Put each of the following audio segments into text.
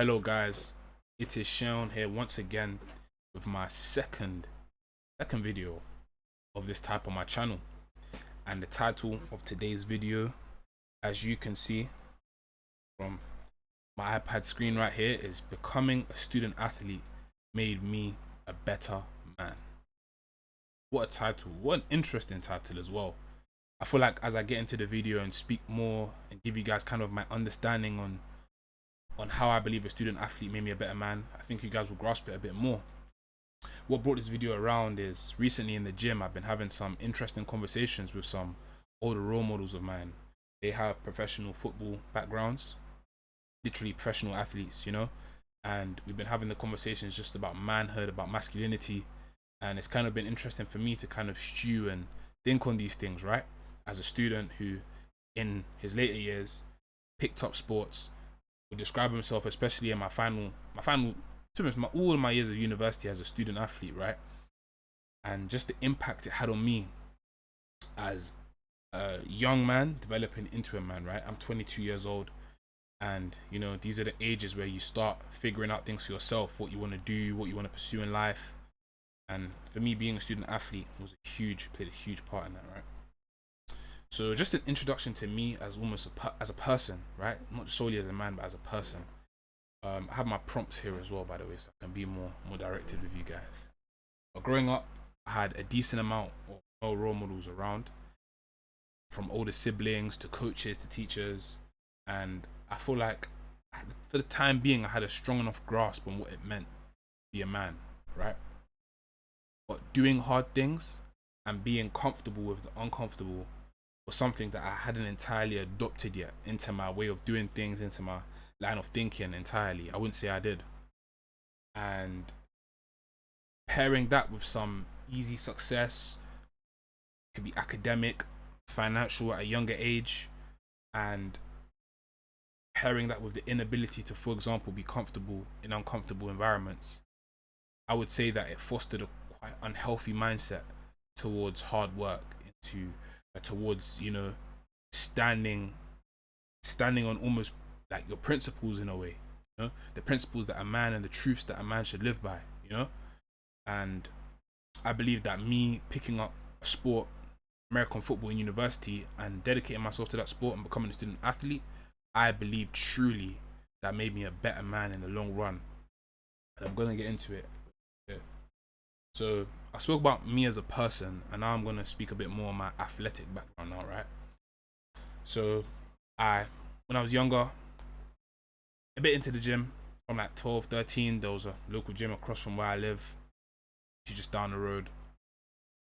Hello guys, it is Sean here once again with my second video of this type on my channel. And the title of today's video, as you can see from my iPad screen right here, is Becoming a Student Athlete Made Me a Better Man. What a title, what an interesting title as well. I feel like as I get into the video and speak more and give you guys kind of my understanding on how I believe a student athlete made me a better man, I think you guys will grasp it a bit more. What brought this video around is recently in the gym, I've been having some interesting conversations with some older role models of mine. They have professional football backgrounds, literally professional athletes, you know, and we've been having the conversations just about manhood, about masculinity, and it's kind of been interesting for me to kind of stew and think on these things, right? As a student who in his later years picked up sports, would describe himself, especially in my final to be honest, all of my years of university as a student athlete, right? And just the impact it had on me as a young man developing into a man, right? I'm 22 years old, and you know, these are the ages where you start figuring out things for yourself, what you want to do, what you want to pursue in life. And for me, being a student athlete played a huge part in that, right? So just an introduction to me as almost as a person, right? Not solely as a man, but as a person. I have my prompts here as well, by the way, so I can be more directed with you guys. But growing up, I had a decent amount of male role models around, from older siblings to coaches to teachers, and I feel like for the time being, I had a strong enough grasp on what it meant to be a man, right? But doing hard things and being comfortable with the uncomfortable was something that I hadn't entirely adopted yet into my way of doing things, into my line of thinking entirely. I wouldn't say I did. And pairing that with some easy success, could be academic, financial at a younger age, and pairing that with the inability to, for example, be comfortable in uncomfortable environments, I would say that it fostered a quite unhealthy mindset towards hard work, towards, you know, standing on almost like your principles in a way, you know, the principles that a man and the truths that a man should live by, you know. And I believe that me picking up a sport, American football in university, and dedicating myself to that sport and becoming a student athlete, I believe truly that made me a better man in the long run. And I'm gonna get into it. Yeah. So I spoke about me as a person, and now I'm gonna speak a bit more on my athletic background now, right? So when I was younger, a bit into the gym, from like 12, 13, there was a local gym across from where I live, just down the road,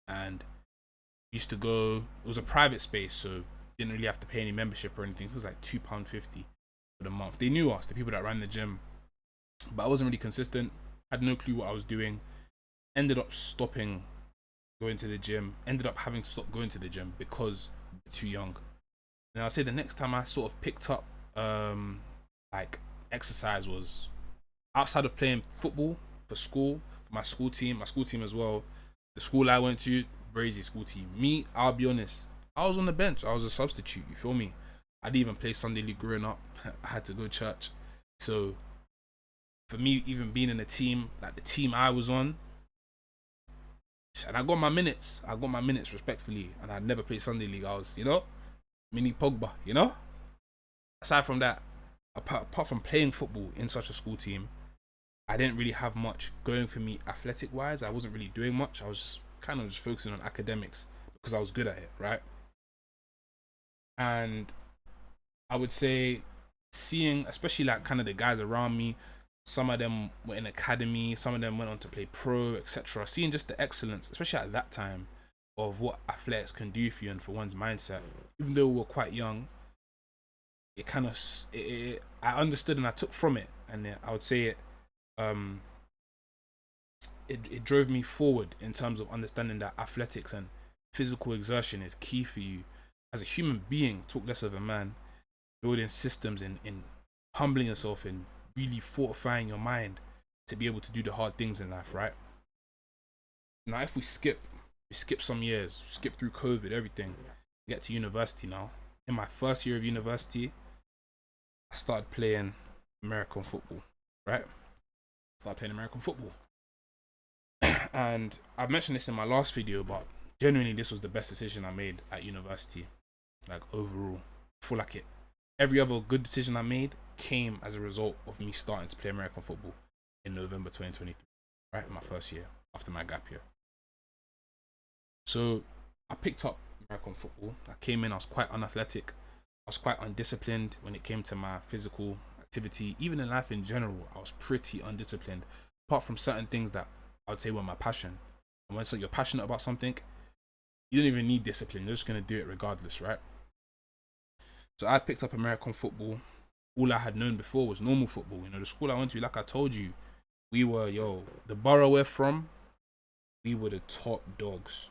and used to go. It was a private space, so didn't really have to pay any membership or anything. It was like £2.50 for the month. They knew us, the people that ran the gym, but I wasn't really consistent. Had no clue what I was doing. Ended up stopping going to the gym. Ended up having to stop going to the gym because I'm too young. And I'll say the next time I sort of picked up like exercise was outside of playing football for school, for my school team as well. The school I went to, Brazy school team. Me, I'll be honest, I was on the bench. I was a substitute, you feel me? I didn't even play Sunday League growing up. I had to go to church. So for me, even being in a team, like the team I was on, and I got my minutes respectfully, and I never played Sunday League. I was, you know, mini Pogba, you know. Aside from that, apart from playing football in such a school team, I didn't really have much going for me athletic wise. I wasn't really doing much. I was just kind of just focusing on academics because I was good at it, right? And I would say, seeing especially like kind of the guys around me, some of them were in academy, some of them went on to play pro, etc. Seeing just the excellence, especially at that time, of what athletics can do for you and for one's mindset, even though we were quite young, it kind of I understood and I took from it, and I would say it drove me forward in terms of understanding that athletics and physical exertion is key for you as a human being, talk less of a man, building systems in humbling yourself and really fortifying your mind to be able to do the hard things in life, right? Now if we skip some years, skip through COVID, everything, get to university now. In my first year of university, I started playing American football. right? Start playing American football. And I've mentioned this in my last video, but genuinely this was the best decision I made at university. Like overall, I feel like every other good decision I made came as a result of me starting to play American football in November 2023, right? My first year after my gap year. So I picked up American football. I came in, I was quite unathletic. I was quite undisciplined when it came to my physical activity. Even in life in general, I was pretty undisciplined. Apart from certain things that I would say were my passion. And when you're passionate about something, you don't even need discipline. You're just going to do it regardless, right? So I picked up American football. All I had known before was normal football. You know, the school I went to, like I told you, we were, the borough we're from, we were the top dogs.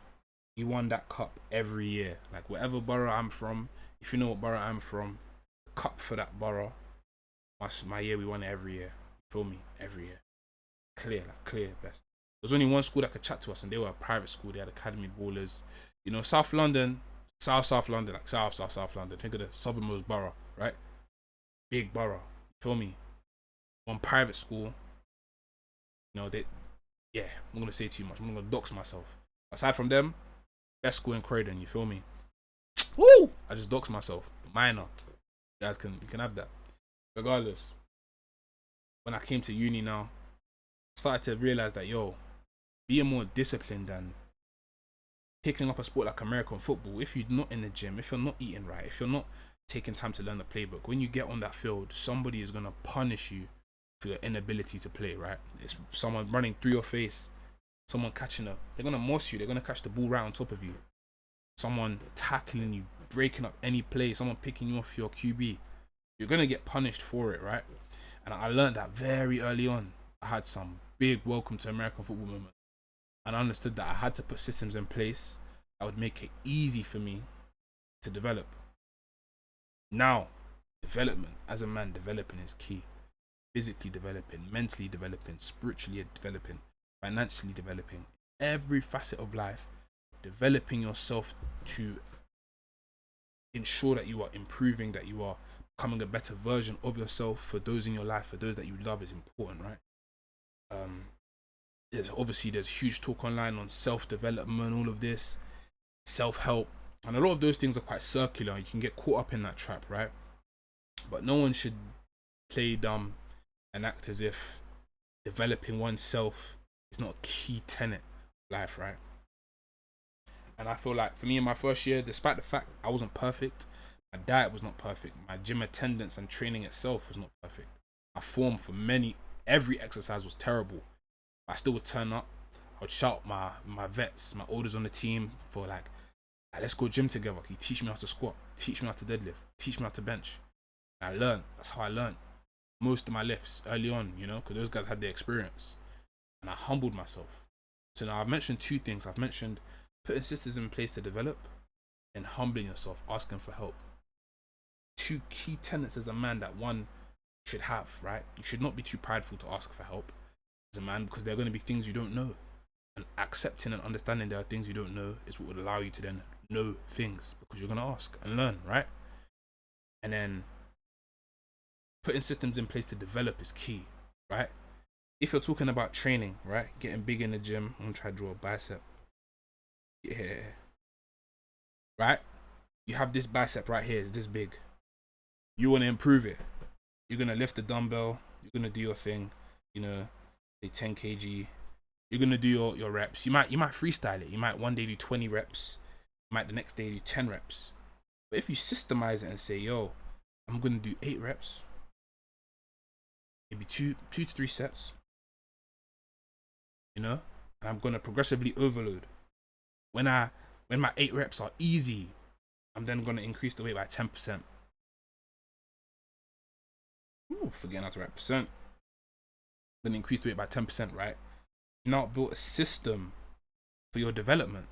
We won that cup every year. Like whatever borough I'm from, if you know what borough I'm from, the cup for that borough, my year, we won it every year. You feel me? Every year. Clear best. There was only one school that could chat to us, and they were a private school. They had academy ballers. You know, South London, South London, like South London. Think of the southernmost borough, right? Big borough. You feel me? One private school. You know, I'm going to say too much. I'm going to dox myself. Aside from them, best school in Croydon, you feel me? Woo! I just dox myself. Minor. You guys you can have that. Regardless, when I came to uni now, I started to realize that, being more disciplined and picking up a sport like American football, if you're not in the gym, if you're not eating right, if you're not taking time to learn the playbook, when you get on that field, somebody is going to punish you for your inability to play, right? It's someone running through your face, someone catching they're going to moss you, they're going to catch the ball right on top of you. Someone tackling you, breaking up any play, someone picking you off your QB. You're going to get punished for it, right? And I learned that very early on. I had some big welcome to American football moments. And I understood that I had to put systems in place that would make it easy for me to develop. Now, development, as a man, developing is key. Physically developing, mentally developing, spiritually developing, financially developing. Every facet of life, developing yourself to ensure that you are improving, that you are becoming a better version of yourself for those in your life, for those that you love, is important, right? There's huge talk online on self-development, all of this, self-help, and a lot of those things are quite circular. You can get caught up in that trap, right? But no one should play dumb and act as if developing oneself is not a key tenet of life, right? And I feel like for me in my first year, despite the fact I wasn't perfect, my diet was not perfect, my gym attendance and training itself was not perfect, my form for every exercise was terrible. I still would turn up. I would shout my vets, my olders on the team for like, let's go gym together. Can you teach me how to squat? Teach me how to deadlift? Teach me how to bench? And I learned. That's how I learned most of my lifts early on, because those guys had the experience. And I humbled myself. So now I've mentioned two things. I've mentioned putting systems in place to develop and humbling yourself, asking for help. Two key tenets as a man that one should have, right? You should not be too prideful to ask for help as a man, because there are going to be things you don't know, and accepting and understanding there are things you don't know is what would allow you to then know things, because you're going to ask and learn, right? And then putting systems in place to develop is key, right? If you're talking about training, right, getting big in the gym, I'm going to try to draw a bicep. Yeah. Right? You have this bicep right here, it's this big. You want to improve it. You're going to lift the dumbbell, you're going to do your thing, say 10 kg. You're going to do your reps. You might freestyle it. You might one day do 20 reps. You might the next day do 10 reps. But if you systemize it and say, I'm going to do 8 reps, maybe two to 3 sets, and I'm going to progressively overload. When my 8 reps are easy, I'm then going to increase the weight by 10%. Ooh, forgetting how to write percent. Then increase the weight by 10%, right? You now built a system for your development,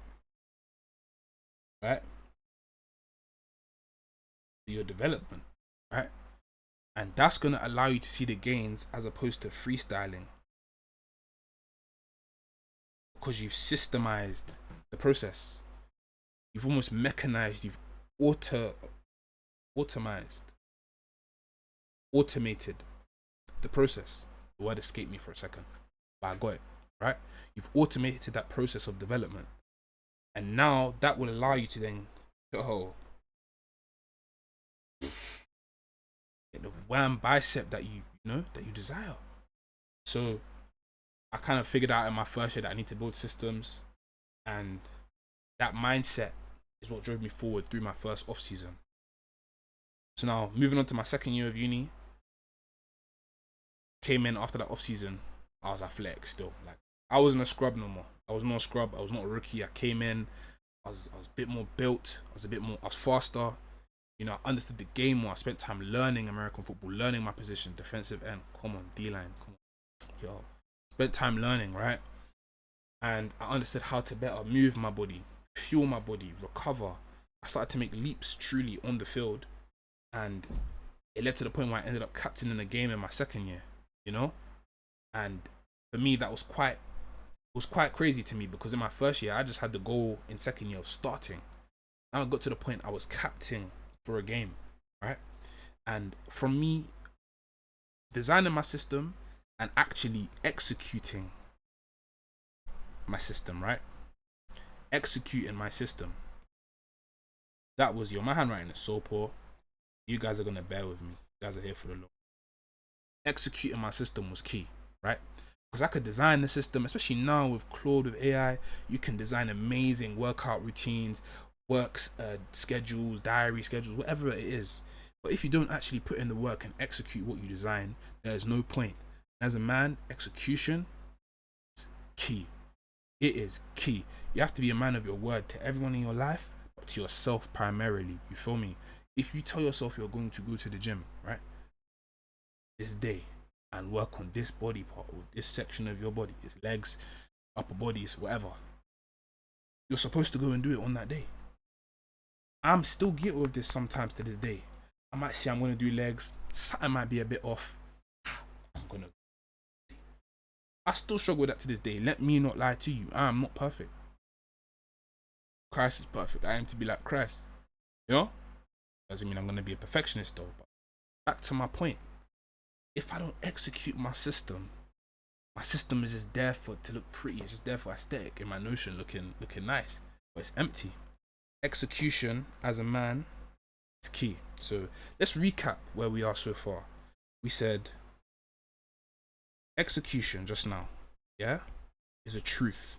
right? For your development, right? And that's going to allow you to see the gains as opposed to freestyling, because you've systemized the process. You've almost mechanized, you've automated the process. The word escaped me for a second, but I got it, right? You've automated that process of development. And now that will allow you to then, get the wham bicep that you know that you desire. So I kind of figured out in my first year that I need to build systems, and that mindset is what drove me forward through my first off season. So now moving on to my second year of uni, came in after that off season, I was athletic still. Like I wasn't a scrub no more. I was not a scrub. I was not a rookie. I came in, I was a bit more built. I was faster. You know, I understood the game more. I spent time learning American football, learning my position, defensive end. Come on, D-line. Come on, yo. Spent time learning, right? And I understood how to better move my body, fuel my body, recover. I started to make leaps truly on the field, and it led to the point where I ended up captaining a game in my second year. You know, and for me that was quite crazy to me, because in my first year I just had the goal in second year of starting. Now I got to the point I was captain for a game, right? And from me designing my system and actually executing my system, right? Executing my system. That was, my handwriting is so poor. You guys are gonna bear with me. You guys are here for the long. Executing my system was key, right? Because I could design the system, especially now with Claude, with AI, you can design amazing workout routines, schedules, diary schedules, whatever it is. But if you don't actually put in the work and execute what you design, there's no point. As a man, execution is key. It is key. You have to be a man of your word to everyone in your life, but to yourself primarily. You feel me? If you tell yourself you're going to go to the gym, right, this day, and work on this body part or this section of your body, its legs, upper bodies, whatever, you're supposed to go and do it on that day. I'm still guilty of this sometimes to this day. I might say I'm going to do legs, something might be a bit off. I still struggle with that to this day. Let me not lie to you. I'm not perfect. Christ is perfect. I aim to be like Christ. You know? Doesn't mean I'm going to be a perfectionist though. But back to my point. If I don't execute my system is just there to look pretty. It's just there for aesthetic in my notion, looking nice. But it's empty. Execution as a man is key. So let's recap where we are so far. We said execution just now, yeah, is a truth.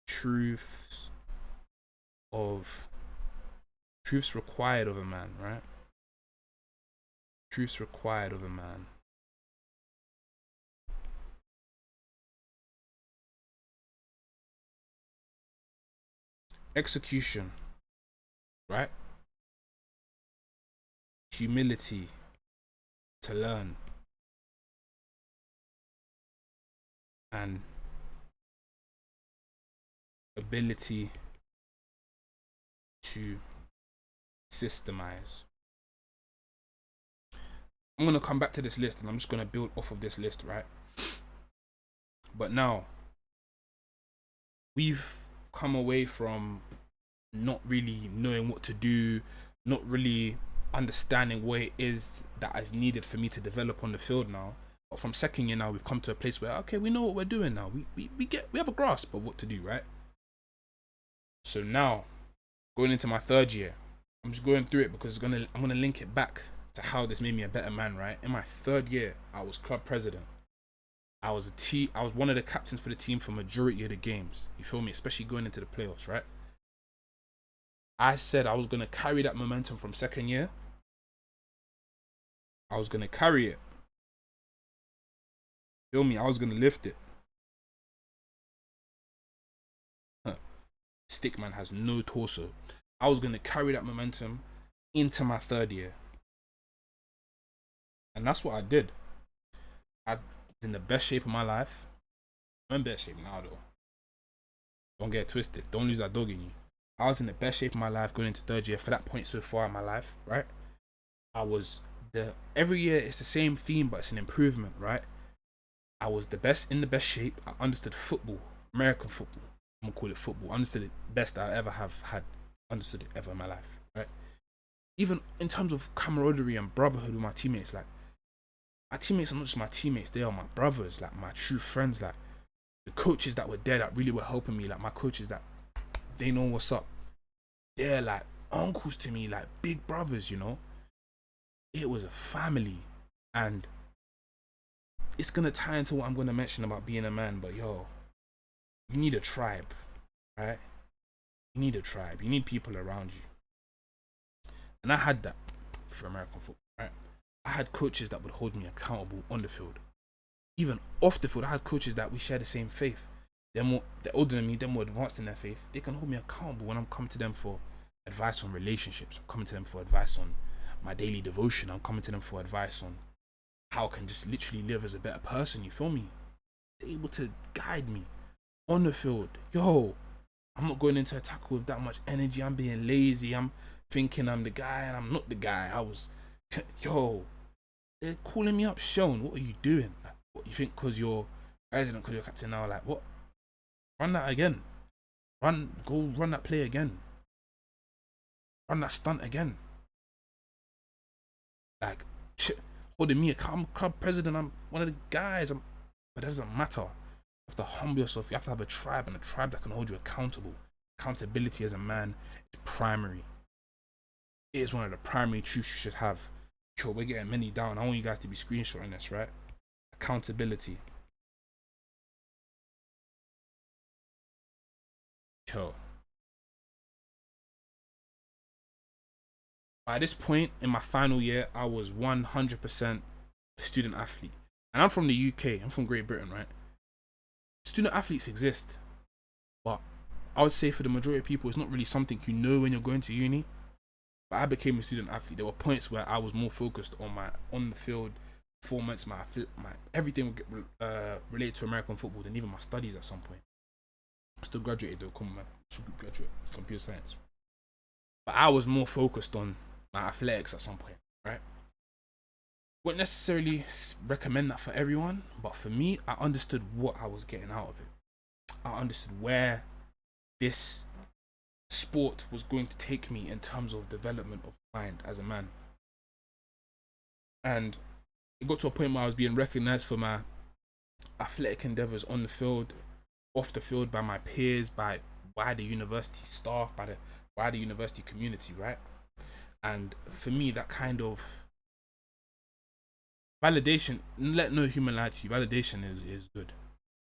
Truths required of a man, right? Truths required of a man. Execution, right? Humility to learn. And ability to systemize. I'm going to come back to this list and I'm just going to build off of this list, right? But now, we've come away from not really knowing what to do, not really understanding what it is that is needed for me to develop on the field now. But from second year now, we've come to a place where, okay, we know what we're doing now. We have a grasp of what to do, right? So now, going into my third year, I'm just going through it because I'm gonna link it back to how this made me a better man, right? In my third year, I was club president. I was one of the captains for the team for majority of the games. You feel me? Especially going into the playoffs, right? I said I was gonna carry that momentum from second year. I was gonna carry it. Feel me? I was gonna lift it. Stickman has no torso. I was gonna carry that momentum into my third year. And that's what I did. I was in the best shape of my life. I'm in best shape now though. Don't get it twisted. Don't lose that dog in you. I was in the best shape of my life going into third year for that point so far in my life, right? Every year it's the same theme, but it's an improvement, right? I was in the best shape. I understood football, American football. I'm gonna call it football. I understood it best I ever have had. Understood it ever in my life, right? Even in terms of camaraderie and brotherhood with my teammates, like my teammates are not just my teammates, they are my brothers, like my true friends, like the coaches that were there that really were helping me, like my coaches that they know what's up. They're like uncles to me, like big brothers, you know. It was a family. And it's gonna tie into what I'm gonna mention about being a man, but yo, you need a tribe, right? You need a tribe. You need people around you. And I had that for American football, right? I had coaches that would hold me accountable on the field. Even off the field, I had coaches that we share the same faith. They're older than me, they're more advanced in their faith. They can hold me accountable when I'm coming to them for advice on relationships. I'm coming to them for advice on my daily devotion. I'm coming to them for advice on how I can just literally live as a better person, you feel me? They're able to guide me on the field. Yo, I'm not going into a tackle with that much energy. I'm being lazy. I'm thinking I'm the guy and I'm not the guy. Yo, they're calling me up, Sean, what are you doing? What you think because you're president, because you're captain now, like what? Run that again. Go run that play again. Run that stunt again. Like, holding me, I'm club president, I'm one of the guys, but that doesn't matter. You have to humble yourself. You have to have a tribe, and a tribe that can hold you accountable. Accountability as a man is primary. It is one of the primary truths you should have. Yo, we're getting many down. I want you guys to be screenshotting this, right? Accountability. Yo. By this point in my final year, I was 100% a student athlete. And I'm from the UK. I'm from Great Britain, right? Student athletes exist. But I would say for the majority of people, it's not really something you know when you're going to uni. But I became a student athlete. There were points where I was more focused on my on the field performance, my everything related to American football than even my studies at some point. I still graduated though, come on, man. Still graduate computer science. But I was more focused on my athletics at some point, right? Wouldn't necessarily recommend that for everyone, but for me, I understood what I was getting out of it. I understood where this sport was going to take me in terms of development of mind as a man. And it got to a point where I was being recognized for my athletic endeavors on the field, off the field, by my peers, by the university staff, by the university community, right? And for me, that kind of validation, let no human lie to you, validation is good.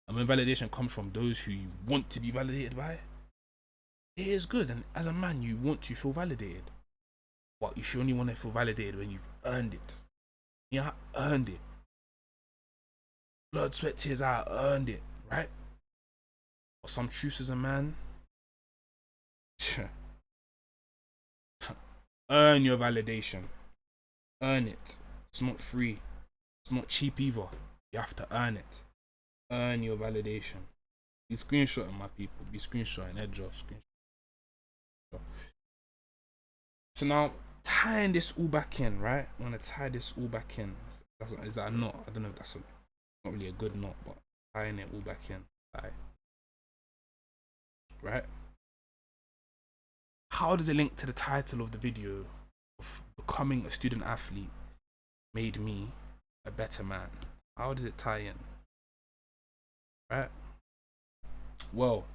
And when validation comes from those who you want to be validated by, it is good. And as a man, you want to feel validated. But you should only want to feel validated when you've earned it. Yeah, I earned it. Blood, sweat, tears, I earned it, right? But some truths as a man, earn your validation. Earn it. It's not free. It's not cheap either. You have to earn it. Earn your validation. Be screenshotting, my people. Be screenshotting. Screenshot. So now, tying this all back in, right? I want to tie this all back in. Is that a knot? I don't know if that's not really a good knot, but tying it all back in. Right? How does it link to the title of the video of becoming a student athlete made me a better man? How does it tie in? Right? Well,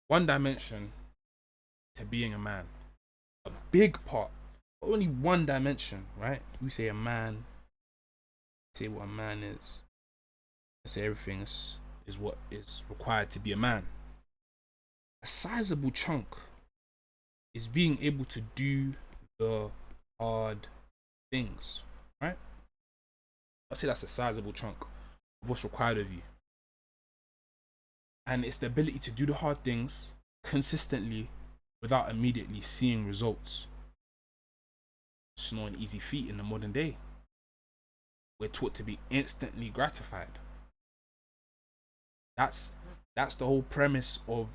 one dimension to being a man, a big part, but only one dimension, right? If we say a man, say what a man is, say everything is what is required to be a man. A sizable chunk is being able to do the hard things, right? I'd say that's a sizable chunk of what's required of you. And it's the ability to do the hard things consistently without immediately seeing results. It's not an easy feat in the modern day. We're taught to be instantly gratified. That's the whole premise of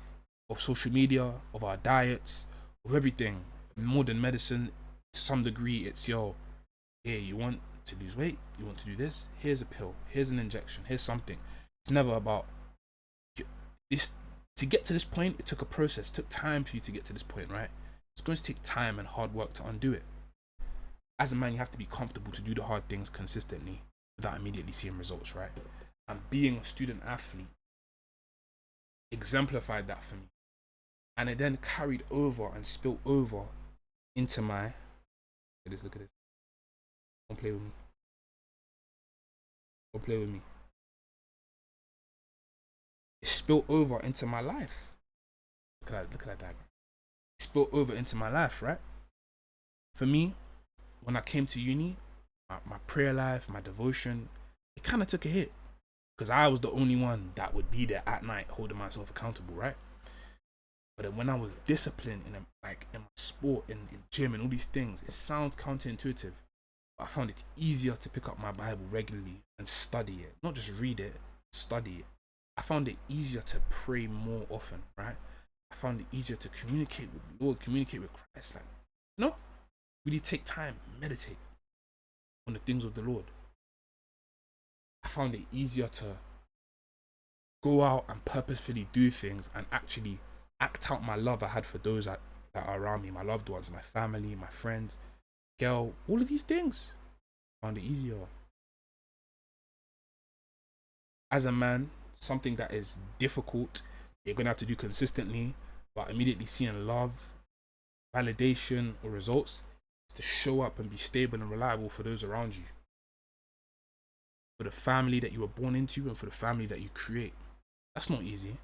social media, of our diets, of everything. Modern medicine, to some degree, it's here, you want to lose weight, you want to do this, here's a pill, here's an injection, here's something. It's never about this. To get to this point, it took a process, it took time for you to get to this point, right? It's going to take time and hard work to undo it. as a man, you have to be comfortable to do the hard things consistently without immediately seeing results, right? And being a student athlete exemplified that for me. And it then carried over and spilled over into my, look at this. Don't play with me. Don't play with me. It spilled over into my life. Look at that diagram. It spilled over into my life, right? For me, when I came to uni, my prayer life, my devotion, it kind of took a hit. Because I was the only one that would be there at night holding myself accountable, right? But then when I was disciplined in my sport, in gym and all these things, it sounds counterintuitive. But I found it easier to pick up my Bible regularly and study it. Not just read it, study it. I found it easier to pray more often, right? I found it easier to communicate with the Lord, communicate with Christ. Like, really take time, meditate on the things of the Lord. I found it easier to go out and purposefully do things and actually act out my love I had for those that are around me, my loved ones, my family, my friends, girl, all of these things. I found it easier. As a man, something that is difficult, you're going to have to do consistently, but immediately seeing love, validation, or results, is to show up and be stable and reliable for those around you. For the family that you were born into and for the family that you create. That's not easy.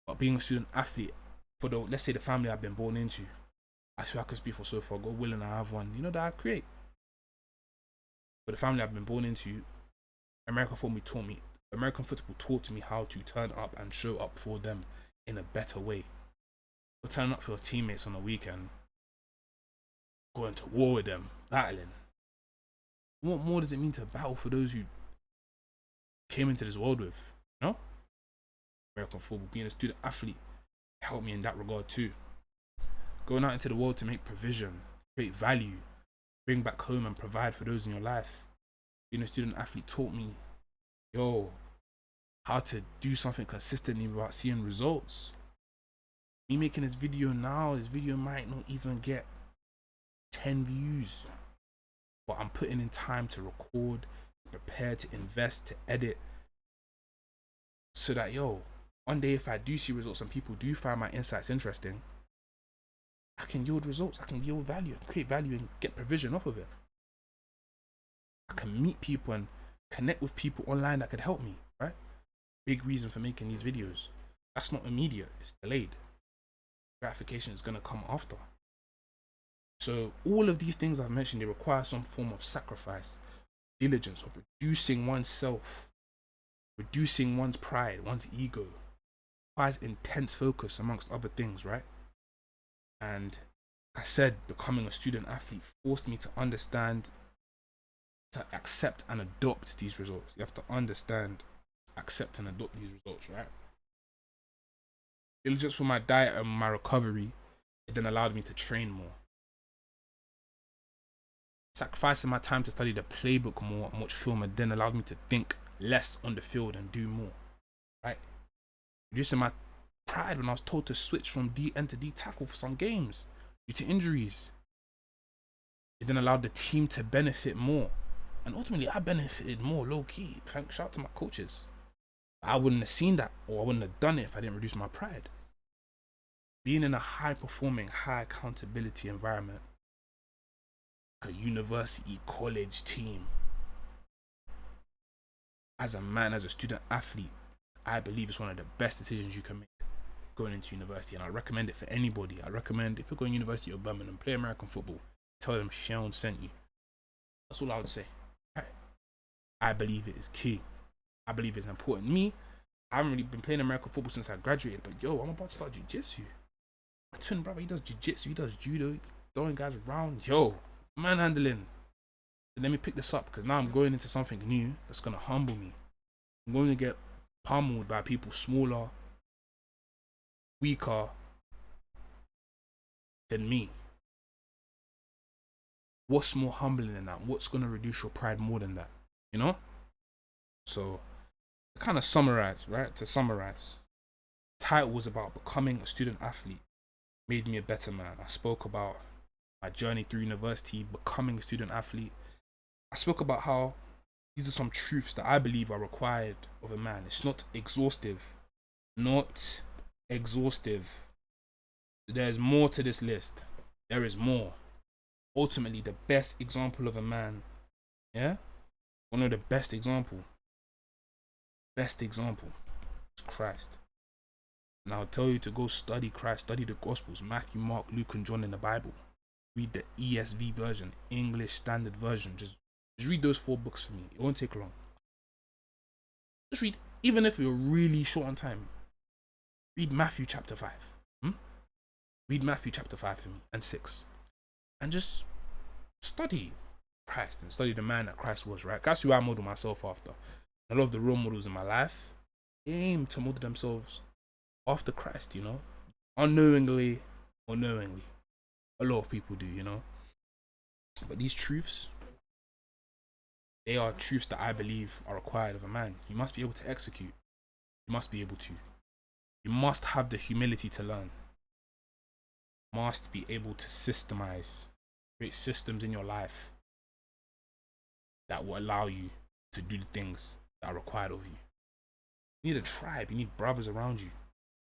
But being a student athlete, for let's say the family I've been born into, I swear I could speak for so far, God willing I have one, that I create. For the family I've been born into, American football taught me how to turn up and show up for them in a better way. But turning up for your teammates on the weekend, going to war with them, battling. What more does it mean to battle for those who came into this world with? American football, being a student athlete, helped me in that regard too. Going out into the world to make provision, create value, bring back home and provide for those in your life. Being a student athlete taught me, how to do something consistently without seeing results. Me making this video now, this video might not even get 10 views. But I'm putting in time to record, prepare, to invest, to edit. So that, one day if I do see results and people do find my insights interesting, I can yield results, I can yield value, create value and get provision off of it. I can meet people and connect with people online that could help me, right? Big reason for making these videos. That's not immediate, it's delayed. Gratification is gonna come after. So all of these things I've mentioned, they require some form of sacrifice, diligence, of reducing oneself, reducing one's pride, one's ego. It requires intense focus amongst other things, right? And like I said, becoming a student athlete forced me to understand, to accept and adopt these results. You have to understand, accept and adopt these results, right? Diligence for my diet and my recovery, it then allowed me to train more. Sacrificing my time to study the playbook more and watch film, and then allowed me to think less on the field and do more, right? Reducing my pride when I was told to switch from DN to D tackle for some games due to injuries. It then allowed the team to benefit more, and ultimately I benefited more low key. Shout out to my coaches. I wouldn't have seen that, or I wouldn't have done it if I didn't reduce my pride. Being in a high performing, high accountability environment, a university, college team. As a man, as a student athlete, I believe it's one of the best decisions you can make going into university, and I recommend it for anybody. I recommend, if you're going to University of Birmingham, play American football, tell them Sean sent you. That's all I would say. I believe it is key. I believe it's important. Me, I haven't really been playing American football since I graduated, but I'm about to start jiu-jitsu. My twin brother, he does jiu-jitsu, he does judo, throwing guys around. Manhandling. Let me pick this up, because now I'm going into something new that's going to humble me. I'm going to get pummeled by people smaller, weaker than me. What's more humbling than that? What's going to reduce your pride more than that? So, to kind of summarize, right? To summarize, the title was about becoming a student athlete made me a better man. I spoke about my journey through university, becoming a student athlete. I spoke about how these are some truths that I believe are required of a man. It's not exhaustive. Not exhaustive. There's more to this list. There is more. Ultimately, the best example of a man, yeah? One of the best example is Christ. And I'll tell you to go study Christ, study the Gospels, Matthew, Mark, Luke, and John in the Bible. Read the ESV version, English Standard Version. Just read those 4 books for me. It won't take long. Just read, even if you're really short on time, read Matthew chapter 5. Read Matthew chapter 5 for me, and 6. And just study Christ and study the man that Christ was, right? That's who I model myself after. A lot of the role models in my life aim to model themselves after Christ, you know? Unknowingly or knowingly. A lot of people do, you know? But these truths, they are truths that I believe are required of a man. You must be able to execute. You must be able to. You must have the humility to learn. You must be able to systemize, create systems in your life that will allow you to do the things that are required of you. You need a tribe. You need brothers around you.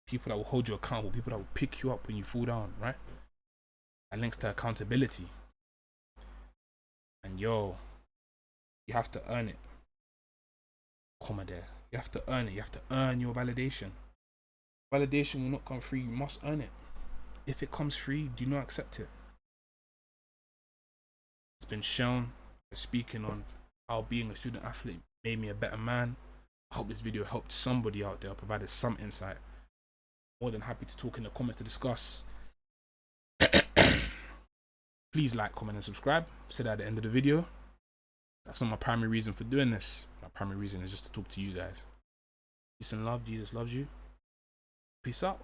People that will hold you accountable. People that will pick you up when you fall down, right? That links to accountability. And yo, you have to earn it. Comma there. You have to earn it. You have to earn your validation. Validation will not come free. You must earn it. If it comes free, do not accept it. It's been shown by speaking on how being a student athlete made me a better man. I hope this video helped somebody out there, provided some insight. More than happy to talk in the comments to discuss. Please like, comment, and subscribe. Said that at the end of the video. That's not my primary reason for doing this. My primary reason is just to talk to you guys. Peace and love. Jesus loves you. Peace out.